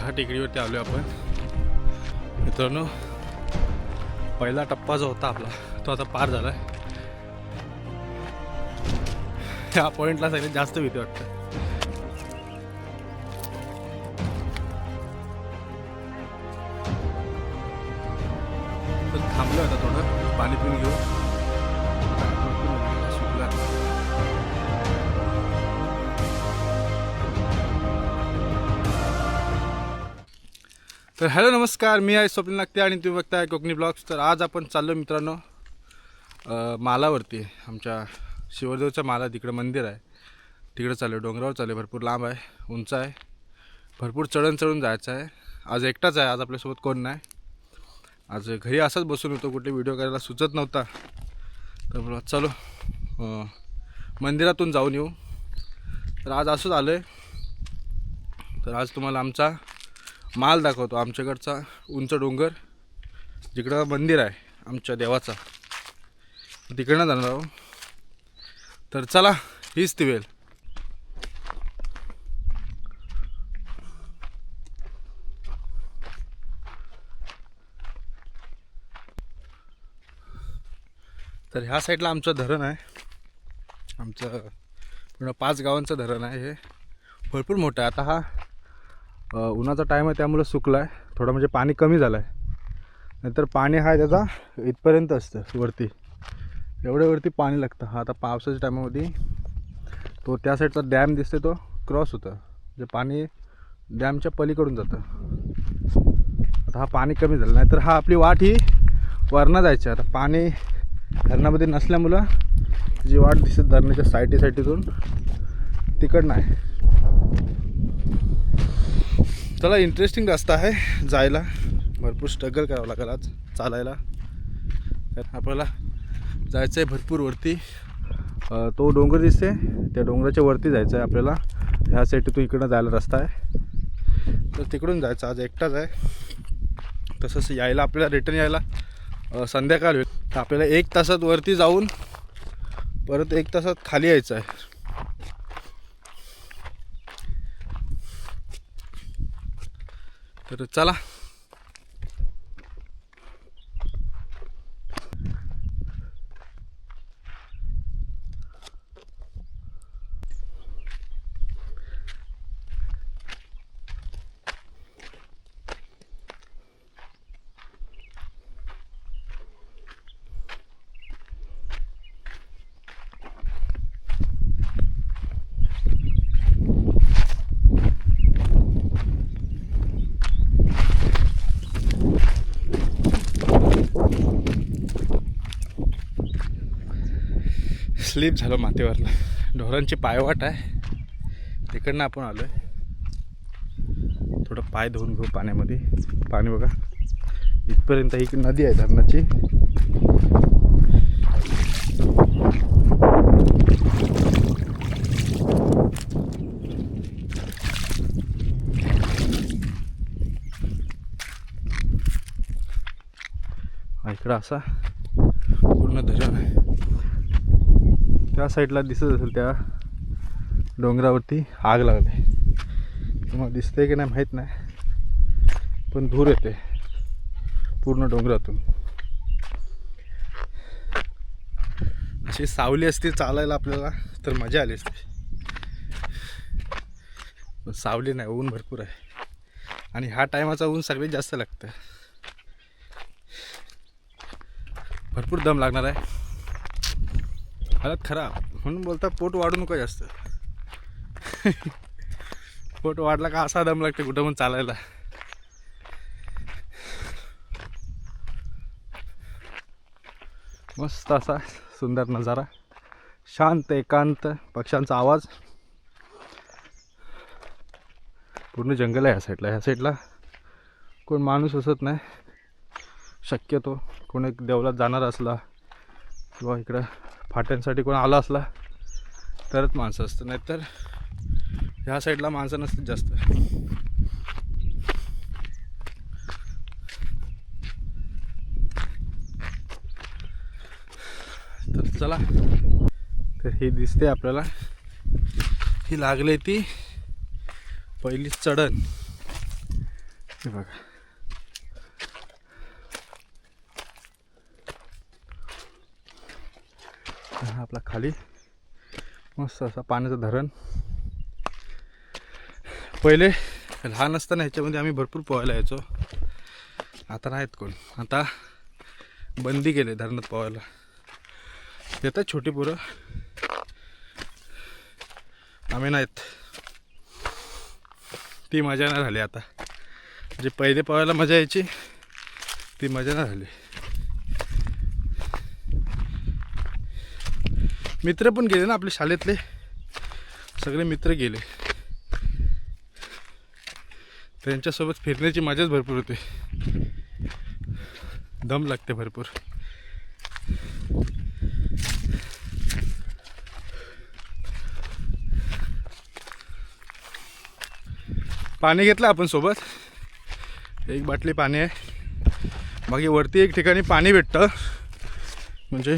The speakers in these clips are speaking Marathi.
ह्या टेकडीवरती आलो आपण मित्रांनो. पहिला टप्पा जो होता आपला तो आता पार झाला आहे. ह्या पॉईंटला सगळ्यात जास्त भीती वाटतं. तर थांबलो आता थोडं पाणी पिऊन घेऊ. सुकला तर हॅलो नमस्कार, मी आहे स्वप्नील नागते आणि तुम्ही बघताय कोकणी ब्लॉग्स. तर आज आपण चाललो मित्रांनो मालावरती. आमच्या शिवदेवच्या माला तिकडे मंदिर आहे, तिकडे चाललो. डोंगरावर चाललो, भरपूर लांब आहे, उंच आहे, भरपूर चढून जायचं आहे. आज एकटाच आहे, आज आपल्यासोबत कोण नाही. आज घरी असंच बसून होतो, कुठे व्हिडिओ करायला सुचत नव्हता. तर मला चलो मंदिरातून जाऊन येऊ. तर आज असंच आलो आहे. तर आज तुम्हाला आमचा माल दाखवतो, आमच्याकडचा उंच डोंगर जिकडं मंदिर आहे आमच्या देवाचा, तिकडनं जाणार आहोत. तर चला, हीच ती वेळ. तर ह्या साईडला आमचं धरण आहे. आमचं पूर्ण 5 गावांचं धरण आहे. हे भरपूर मोठं आहे. आता हा उन्हाचा टाईम आहे त्यामुळे सुकला आहे थोडं, म्हणजे पाणी कमी झालं आहे. नंतर पाणी हा त्याचा इथपर्यंत असतं वरती, एवढ्या वरती पाणी लागतं. हा आता पावसाच्या टायमामध्ये तो त्या साईडचा डॅम दिसते तो क्रॉस होतं, जे पाणी डॅमच्या पलीकडून जातं. आता हा पाणी कमी झालं, नाहीतर हा आपली वाट ही वरनं जायची. आता पाणी धरणामध्ये नसल्यामुळं जी वाट दिसते धरणाच्या साईडीतून तिकडनं आहे. चला, इंटरेस्टिंग रस्ता आहे जायला, भरपूर स्ट्रगल करावं लागेल आज चालायला. कारण आपल्याला जायचं आहे भरपूर वरती. तो डोंगर दिसते, त्या डोंगराच्या वरती जायचं आहे आपल्याला. ह्या साईडतून इकडनं जायला रस्ता आहे, तर तिकडून जायचं. आज एकटाच आहे. तसंच यायला आपल्याला रिटर्न यायला संध्याकाळ होईल. तर आपल्याला 1 तासात वरती जाऊन परत 1 तासात खाली यायचं आहे. तर चला, स्लिप झालं मातीवरला. ढोरांची पायवाट आहे, तिकडनं आपण आलो आहे. थोडं पाय धुवून घेऊ पाण्यामध्ये. पाणी बघा इथपर्यंत, ही नदी आहे धरणाची. इकडं असा पूर्ण धरण आहे. त्या साईडला दिसत असेल त्या डोंगरावरती आग लागली. तुम्हाला दिसते की नाही माहीत नाही, पण धूर येते पूर्ण डोंगरातून. अशी सावली असती चालायला आपल्याला तर मजा आली असती, पण सावली नाही, ऊन भरपूर आहे. आणि ह्या टायमाचा ऊन सगळ्यात जास्त लागतं. भरपूर दम लागणार आहे. हालत खराब, म्हणून बोलता पोट वाढू नको जास्त. पोट वाढला का असा दम लागते कुठं पण चालायला. मस्त असा सुंदर नजारा, शांत एकांत, पक्ष्यांचा आवाज. पूर्ण जंगल आहे ह्या साईडला. ह्या साईडला कोण माणूस असत नाही शक्यतो. कोण एक देवळात जाणार असला किंवा इकडं फाट्यांसाठी कोण आला असला तरच माणसं असतं, नाहीतर ह्या साईडला माणसं नसतात जास्त. तर चला, तर हे दिसते आपल्याला, ही लागले ती पहिली चढण. हे बघा, हा आपला खाली मस्त असा पाण्याचं धरण. पहिले लहान असताना ह्याच्यामध्ये आम्ही भरपूर पोहायला यायचो. आता नाहीत कोण, आता बंदी केले धरणात पोहायला. येतात छोटी पोरं, आम्ही नाहीत. ती मजा नाही झाली आता. जे पहिले पोहायला मजा यायची ती मजा नाही झाली. मित्र पण गेले ना आपले शाळेतले, सगळे मित्र गेले. त्यांच्यासोबत फिरण्याची मजाच भरपूर होते, दम लागते भरपूर. पाणी घेतलं आपण सोबत, एक बाटली पाणी आहे. बाकी वरती एक ठिकाणी पाणी भेटतं, म्हणजे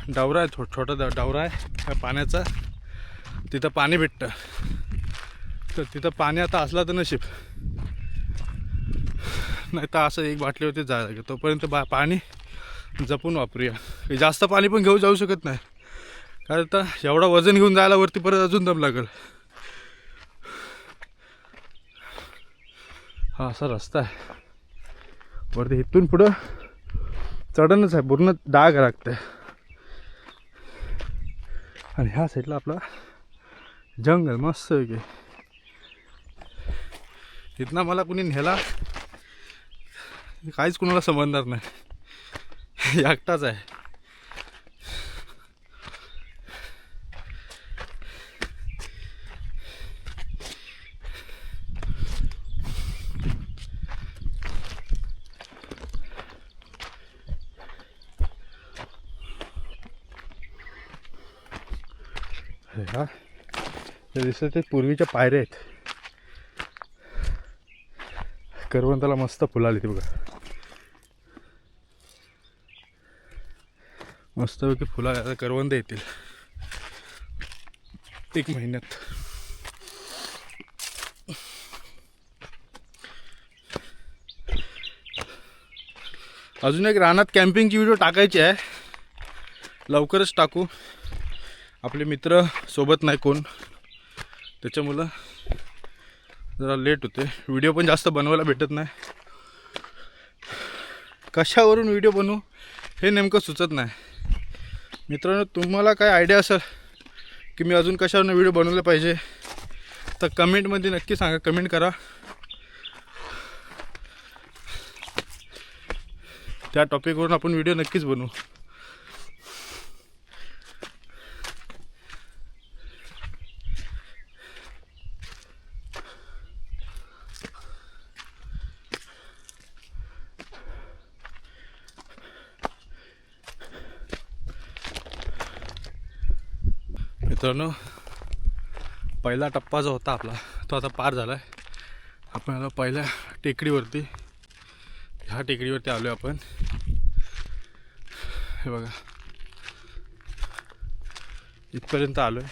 डावरा आहे, छोटा डावरा आहे त्या पाण्याचा, तिथं पाणी भेटतं. तर तिथं पाणी आता असला तर नशीब, नाही तर असं एक बाटलीवरती जायला लागेल. तोपर्यंत पाणी जपून वापरूया. जास्त पाणी पण घेऊ जाऊ शकत नाही, कारण आता एवढा वजन घेऊन जायला वरती परत अजून दम लागेल. हा असा रस्ता आहे वरती, इथून पुढं चढणच आहे, पूर्ण डाग लागते. आणि ह्या साईडला आपला जंगल मस्त आहे की. इथनं मला कुणी नेला काहीच कुणाला समजणार नाही, एकटाच आहे. हा ते दिसत ते पूर्वीच्या पायऱ्या आहेत. करवंदाला मस्त फुलं आली ती बघा, मस्तपैकी फुलं. आता करवंद येतील 1 महिन्यात. अजून एक रानात कॅम्पिंगची व्हिडिओ टाकायची आहे, लवकरच टाकू. आपले मित्र सोबत नाही कोण, त्याच्यामुळं जरा लेट होते. व्हिडिओ पण जास्त बनवायला भेटत नाही. कशावरून व्हिडिओ बनवू हे नेमकं सुचत नाही. मित्रांनो, तुम्हाला काय आयडिया असेल की मी अजून कशावरून व्हिडिओ बनवले पाहिजे तर कमेंटमध्ये नक्की सांगा, कमेंट करा. त्या टॉपिकवरून आपण व्हिडिओ नक्कीच बनवू. मित्रांनो, पहिला टप्पा जो होता आपला तो आता पार झाला आहे. आपण आलो पहिल्या टेकडीवरती, ह्या टेकडीवरती आलो आपण. हे बघा, इथपर्यंत आलो आहे.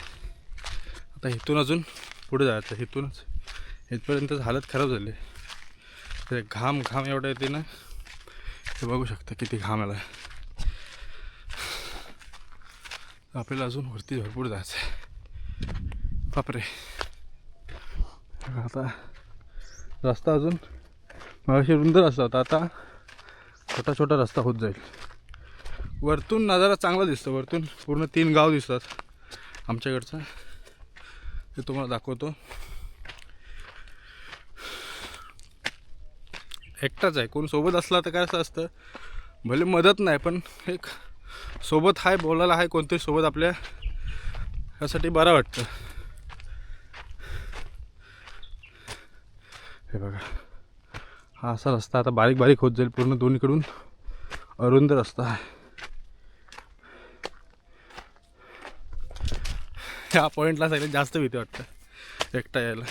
आता इथून अजून पुढे जायचं. इथूनच इथपर्यंतच हालत खराब झाली. ते घाम एवढा येते ना, हे बघू शकता किती घाम आला. आपल्याला अजून वरती भरपूर जायचं आहे. बापरे, आता रस्ता अजून मागाशी रुंद रस्ता होता, आता छोटा छोटा रस्ता होत जाईल. वरतून नजारा चांगला दिसतो, वरतून पूर्ण 3 गाव दिसतात आमच्याकडचं, ते तुम्हाला दाखवतो. एकटाच आहे, कोण सोबत असला तर काय असं असतं, भले मदत नाही पण एक सोबत आहे, बोलायला आहे कोणतरी सोबत आपल्या, यासाठी बरं वाटतं. हे बघा, हा असा रस्ता आता बारीक बारीक होत जाईल, पूर्ण दोन्हीकडून अरुंद रस्ता आहे. ह्या पॉईंटला सगळ्यात जास्त भीती वाटतं एकटा यायला.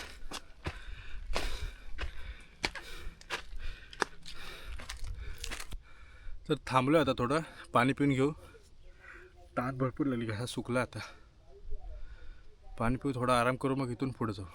तर थांबलो आता, थोडं पाणी पिऊन घेऊ. ताट भरपूर लागली, घसा सुकला. आता पाणी पिऊ, थोडा आराम करू, मग इथून पुढे जाऊ.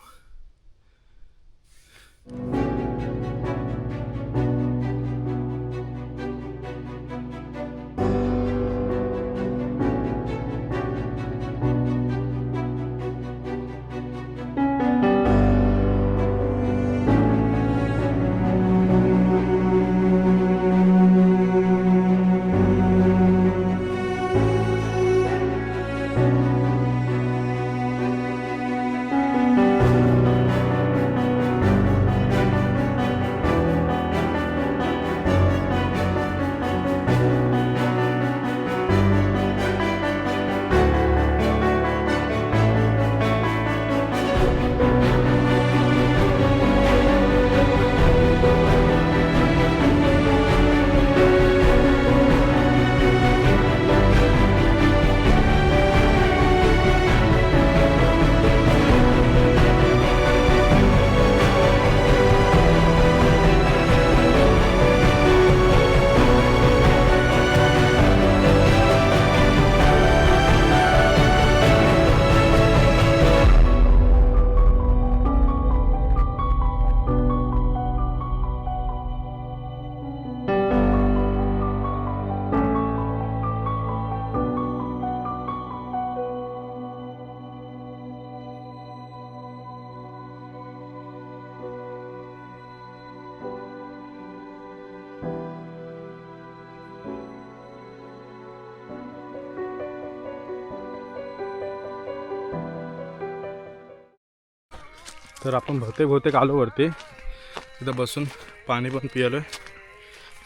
तर आपण बहुतेक आलो वरती. तिथं बसून पाणी पण पियालो,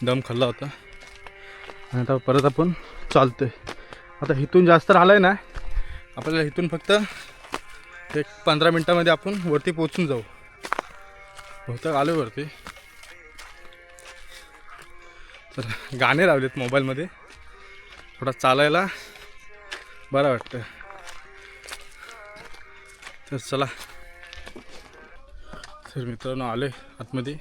दम खाल्ला होता आणि आता परत आपण चालतोय. आता इथून जास्त राहिलं आहे ना, आपल्याला इथून फक्त एक 15 मिनटामध्ये आपण वरती पोचून जाऊ. बहुतेक आलो वरती. तर गाणे लावलेत मोबाईलमध्ये, थोडा चालायला बरं वाटतं. तर चला. तर मित्रांनो आले आतमध्ये.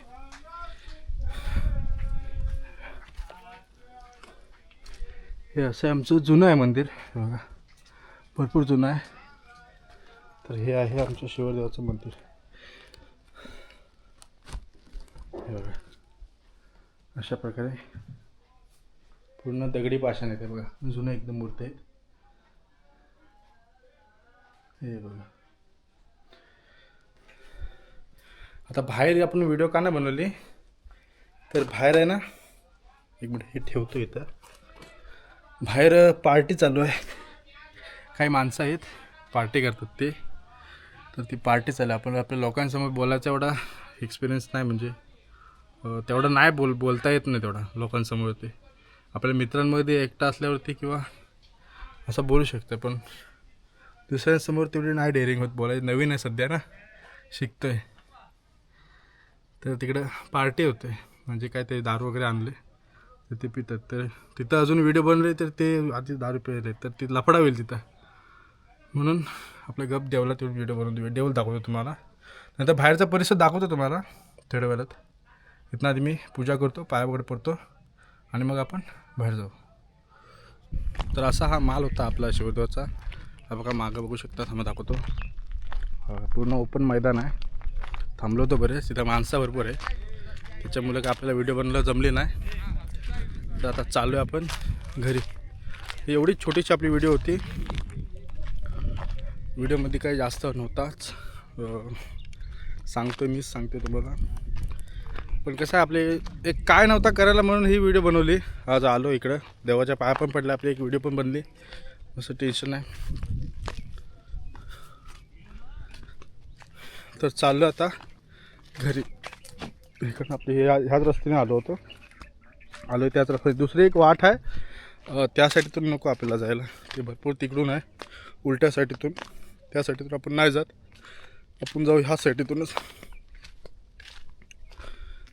हे असं आमचं जुनं आहे मंदिर बघा, भरपूर जुनं आहे. तर हे आहे आमचं शिवदेवाचं मंदिर. हे बघा अशा प्रकारे पूर्ण दगडी पाषाण येते बघा, जुनं एकदम मूर्ती आहे. हे बघा. आता बाहेर आपण व्हिडिओ का नाही बनवली, तर बाहेर आहे ना, एक मिनिट हे ठेवतो इथं. बाहेर पार्टी चालू आहे, काही माणसं आहेत पार्टी करतात ते. तर ती पार्टी चालू आहे. आपण आपल्या लोकांसमोर बोलायचा एवढा एक्सपिरियन्स नाही, म्हणजे तेवढं नाही बोलता येत नाही तेवढा लोकांसमोर. ते आपल्या मित्रांमध्ये एकटा असल्यावरती किंवा असं बोलू शकतं, पण दुसऱ्यांसमोर तेवढी नाही डेअरिंग होत बोलायची. नवीन आहे सध्या ना, शिकतो आहे. तर तिकडं पार्टी होते, म्हणजे काय ते दारू वगैरे आणले तर ते पितात. तर तिथं अजून व्हिडिओ बनले तर ते आधी दारू पिले, तर ती लफडा होईल तिथं. म्हणून आपल्या गप देवला तेवढी व्हिडिओ बनवतो, देवल दाखवतो तुम्हाला. नंतर बाहेरचा परिसर दाखवतो तुम्हाला थोड्या वेळात. इथनं आधी मी पूजा करतो, पाया वगैरे पडतो आणि मग आपण बाहेर जाऊ. तर असा हा माल होता आपला शिवदेवाचा. हा बघा मागं बघू शकता, थांबा दाखवतो. पूर्ण ओपन मैदान आहे. थांबलो होतो बरेच, तिथं माणसं भरपूर आहे, त्याच्यामुळे काय आपल्याला व्हिडिओ बनवायला जमली नाही. तर आता चालू आहे आपण घरी. एवढी छोटीशी आपली व्हिडिओ होती. व्हिडिओमध्ये काही जास्त नव्हताच, मीच सांगतो तुम्हाला. पण कसं आहे, आपले एक काय नव्हता करायला म्हणून ही व्हिडिओ बनवली. आज आलो इकडं, देवाच्या पाया पण पडल्या, आपली एक व्हिडिओ पण बनली, असं टेन्शन आहे. तर चाललो आता घरी. इकडनं आपले ह्याच रस्त्याने आलो त्याच रस्त्याने. दुसरी एक वाट आहे, त्या साईडतून नको आपल्याला जायला, ते भरपूर तिकडून आहे उलट्या साईडतून. त्या साईडतून आपण नाही जात, आपण जाऊ ह्या साईडतूनच.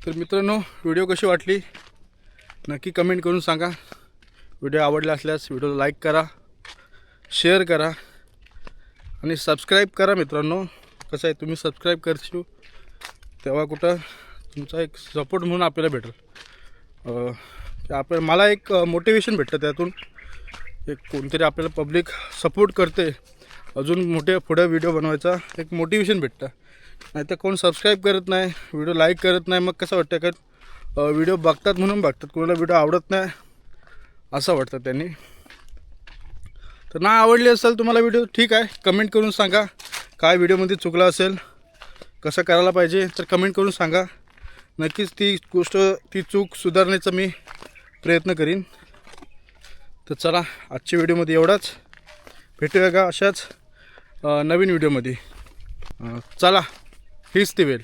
तर मित्रांनो, व्हिडिओ कशी वाटली नक्की कमेंट करून सांगा. व्हिडिओ आवडला असल्यास व्हिडिओला लाईक करा, शेअर करा आणि सबस्क्राईब करा. मित्रांनो कसं आहे, तुम्ही सबस्क्राईब करशील तेव्हा कुठं तुमचा एक सपोर्ट म्हणून आपल्याला भेटेल. मला एक मोटिवेशन भेटतं त्यातून. एक कोणतरी आपल्याला पब्लिक सपोर्ट करते, अजून मोठे पुढे व्हिडिओ बनवायचा एक मोटिवेशन भेटतं. नाही तर कोण सबस्क्राईब करत नाही, व्हिडिओ लाईक करत नाही, मग कसं वाटतं का व्हिडिओ बघतात म्हणून बघतात, कोणाला व्हिडिओ आवडत नाही असं वाटतं त्यांनी. तर ना आवडली असेल तुम्हाला व्हिडिओ, ठीक आहे, कमेंट करून सांगा काय व्हिडिओमध्ये चुकलं असेल, कसं करायला पाहिजे, तर कमेंट करून सांगा. नक्कीच ती चूक सुधारण्याचा मी प्रयत्न करीन. तर चला, आजच्या व्हिडिओमध्ये एवढाच. भेटूया का अशाच नवीन व्हिडिओमध्ये. चला, हीच ती वेळ.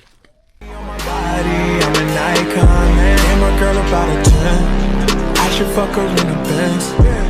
I'm an icon, man. I'm a girl about a 10. I should fuck her in a Benz.